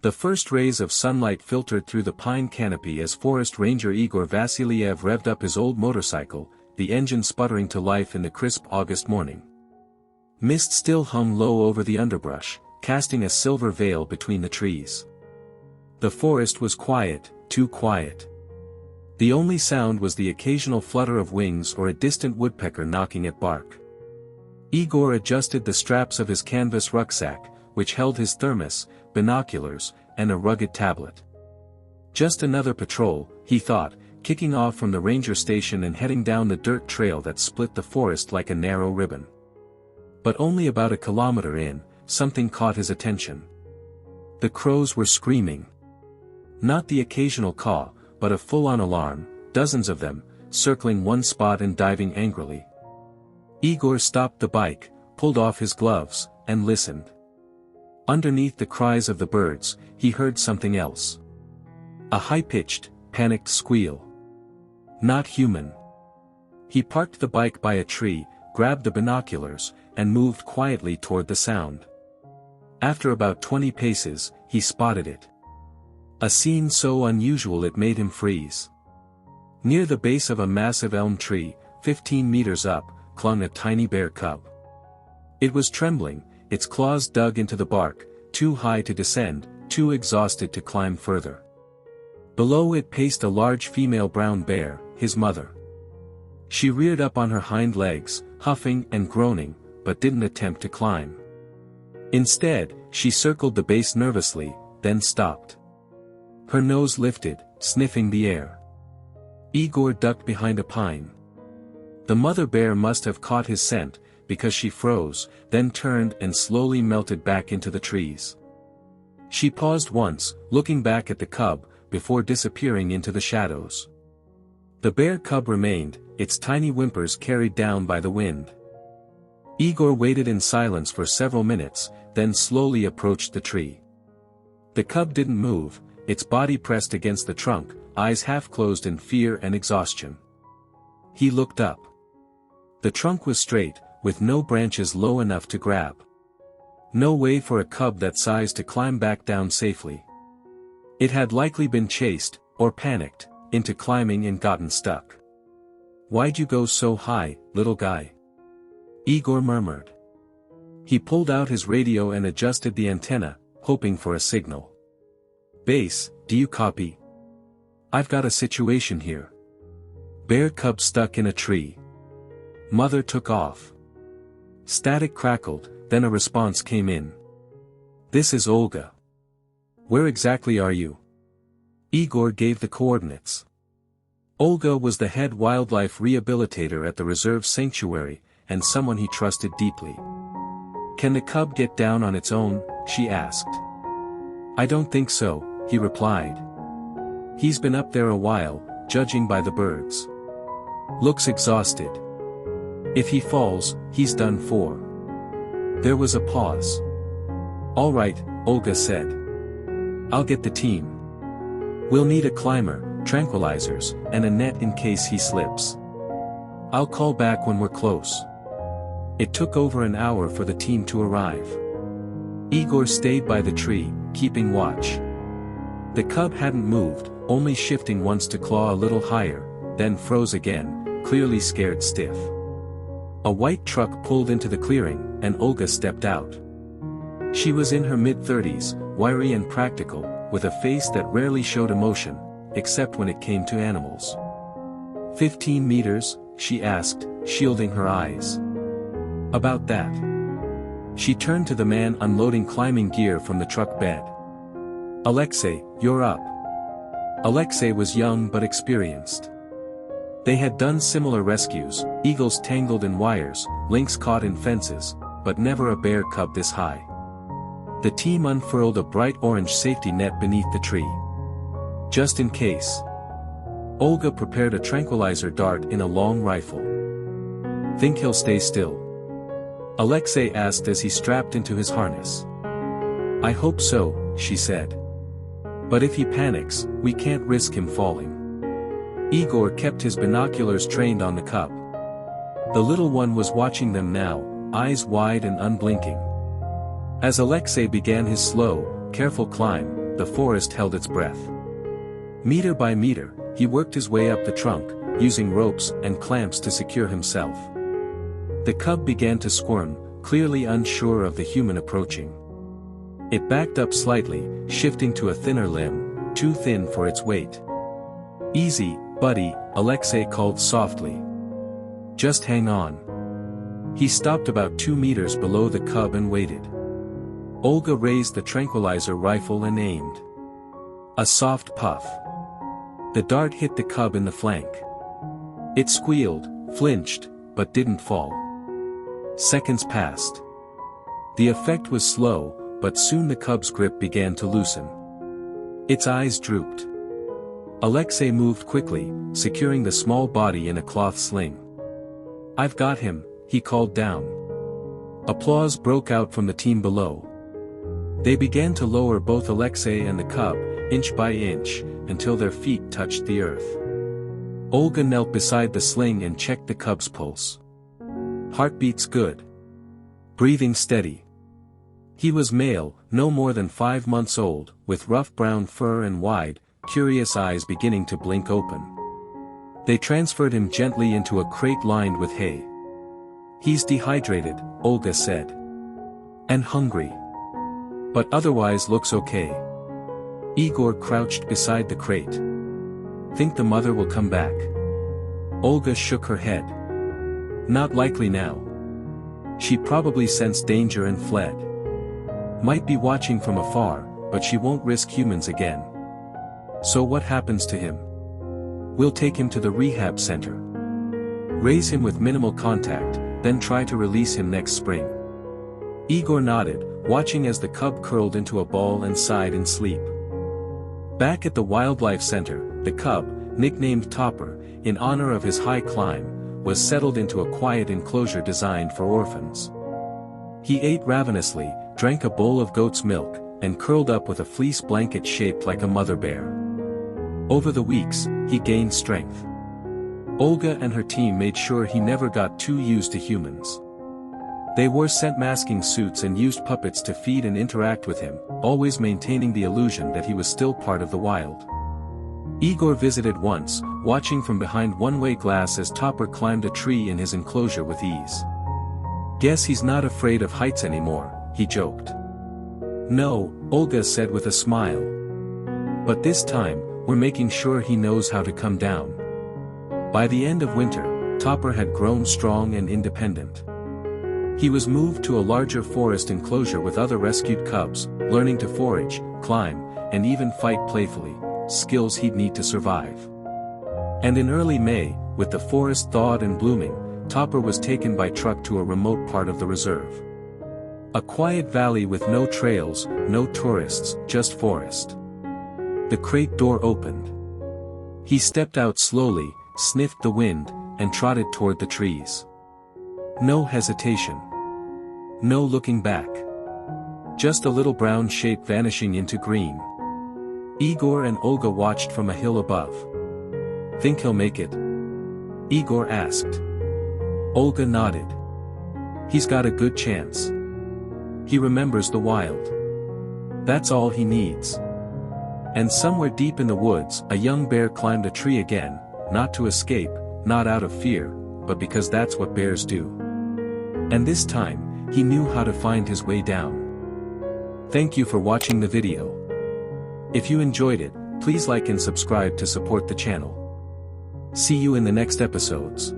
The first rays of sunlight filtered through the pine canopy as Forest Ranger Igor Vasiliev revved up his old motorcycle, the engine sputtering to life in the crisp August morning. Mist still hung low over the underbrush, casting a silver veil between the trees. The forest was quiet, too quiet. The only sound was the occasional flutter of wings or a distant woodpecker knocking at bark. Igor adjusted the straps of his canvas rucksack, which held his thermos, binoculars, and a rugged tablet. Just another patrol, he thought, kicking off from the ranger station and heading down the dirt trail that split the forest like a narrow ribbon. But only about a kilometer in, something caught his attention. The crows were screaming. Not the occasional caw, but a full-on alarm, dozens of them, circling one spot and diving angrily. Igor stopped the bike, pulled off his gloves, and listened. Underneath the cries of the birds, he heard something else. A high-pitched, panicked squeal. Not human. He parked the bike by a tree, grabbed the binoculars, and moved quietly toward the sound. After about 20 paces, he spotted it. A scene so unusual it made him freeze. Near the base of a massive elm tree, 15 meters up, clung a tiny bear cub. It was trembling, its claws dug into the bark, too high to descend, too exhausted to climb further. Below it paced a large female brown bear, his mother. She reared up on her hind legs, huffing and groaning, but didn't attempt to climb. Instead, she circled the base nervously, then stopped. Her nose lifted, sniffing the air. Igor ducked behind a pine. The mother bear must have caught his scent, because she froze, then turned and slowly melted back into the trees. She paused once, looking back at the cub, before disappearing into the shadows. The bear cub remained, its tiny whimpers carried down by the wind. Igor waited in silence for several minutes, then slowly approached the tree. The cub didn't move, its body pressed against the trunk, eyes half closed in fear and exhaustion. He looked up. The trunk was straight, with no branches low enough to grab. No way for a cub that size to climb back down safely. It had likely been chased, or panicked, into climbing and gotten stuck. "Why'd you go so high, little guy?" Igor murmured. He pulled out his radio and adjusted the antenna, hoping for a signal. "Base, do you copy? I've got a situation here. Bear cub stuck in a tree." Mother took off. Static crackled, then a response came in. "This is Olga. Where exactly are you?" Igor gave the coordinates. Olga was the head wildlife rehabilitator at the reserve sanctuary, and someone he trusted deeply. "Can the cub get down on its own?" she asked. "I don't think so," he replied. "He's been up there a while, judging by the birds. Looks exhausted. If he falls, he's done for." There was a pause. "All right," Olga said. "I'll get the team. We'll need a climber, tranquilizers, and a net in case he slips. I'll call back when we're close." It took over an hour for the team to arrive. Igor stayed by the tree, keeping watch. The cub hadn't moved, only shifting once to claw a little higher, then froze again, clearly scared stiff. A white truck pulled into the clearing, and Olga stepped out. She was in her mid-30s, wiry and practical, with a face that rarely showed emotion, except when it came to animals. 15 meters, she asked, shielding her eyes. "About that." She turned to the man unloading climbing gear from the truck bed. "Alexei, you're up." Alexei was young but experienced. They had done similar rescues, eagles tangled in wires, lynx caught in fences, but never a bear cub this high. The team unfurled a bright orange safety net beneath the tree. Just in case. Olga prepared a tranquilizer dart in a long rifle. "Think he'll stay still?" Alexei asked as he strapped into his harness. "I hope so," she said. "But if he panics, we can't risk him falling." Igor kept his binoculars trained on the cub. The little one was watching them now, eyes wide and unblinking. As Alexei began his slow, careful climb, the forest held its breath. Meter by meter, he worked his way up the trunk, using ropes and clamps to secure himself. The cub began to squirm, clearly unsure of the human approaching. It backed up slightly, shifting to a thinner limb, too thin for its weight. "Easy, buddy," Alexei called softly. "Just hang on." He stopped about 2 meters below the cub and waited. Olga raised the tranquilizer rifle and aimed. A soft puff. The dart hit the cub in the flank. It squealed, flinched, but didn't fall. Seconds passed. The effect was slow, but soon the cub's grip began to loosen. Its eyes drooped. Alexei moved quickly, securing the small body in a cloth sling. "I've got him," he called down. Applause broke out from the team below. They began to lower both Alexei and the cub, inch by inch, until their feet touched the earth. Olga knelt beside the sling and checked the cub's pulse. Heartbeats good. Breathing steady. He was male, no more than 5 months old, with rough brown fur and wide, curious eyes beginning to blink open. They transferred him gently into a crate lined with hay. "He's dehydrated," Olga said. "And hungry. But otherwise looks okay." Igor crouched beside the crate. "Think the mother will come back?" Olga shook her head. "Not likely now. She probably sensed danger and fled. Might be watching from afar, but she won't risk humans again." "So what happens to him?" "We'll take him to the rehab center. Raise him with minimal contact, then try to release him next spring." Igor nodded, watching as the cub curled into a ball and sighed in sleep. Back at the wildlife center, the cub, nicknamed Topper, in honor of his high climb, was settled into a quiet enclosure designed for orphans. He ate ravenously, drank a bowl of goat's milk, and curled up with a fleece blanket shaped like a mother bear. Over the weeks, he gained strength. Olga and her team made sure he never got too used to humans. They wore scent-masking suits and used puppets to feed and interact with him, always maintaining the illusion that he was still part of the wild. Igor visited once, watching from behind one-way glass as Topper climbed a tree in his enclosure with ease. "Guess he's not afraid of heights anymore," he joked. "No," Olga said with a smile. "But this time, we're making sure he knows how to come down." By the end of winter, Topper had grown strong and independent. He was moved to a larger forest enclosure with other rescued cubs, learning to forage, climb, and even fight playfully, skills he'd need to survive. And in early May, with the forest thawed and blooming, Topper was taken by truck to a remote part of the reserve. A quiet valley with no trails, no tourists, just forest. The crate door opened. He stepped out slowly, sniffed the wind, and trotted toward the trees. No hesitation. No looking back. Just a little brown shape vanishing into green. Igor and Olga watched from a hill above. "Think he'll make it?" Igor asked. Olga nodded. "He's got a good chance. He remembers the wild. That's all he needs." And somewhere deep in the woods, a young bear climbed a tree again, not to escape, not out of fear, but because that's what bears do. And this time, he knew how to find his way down. Thank you for watching the video. If you enjoyed it, please like and subscribe to support the channel. See you in the next episodes.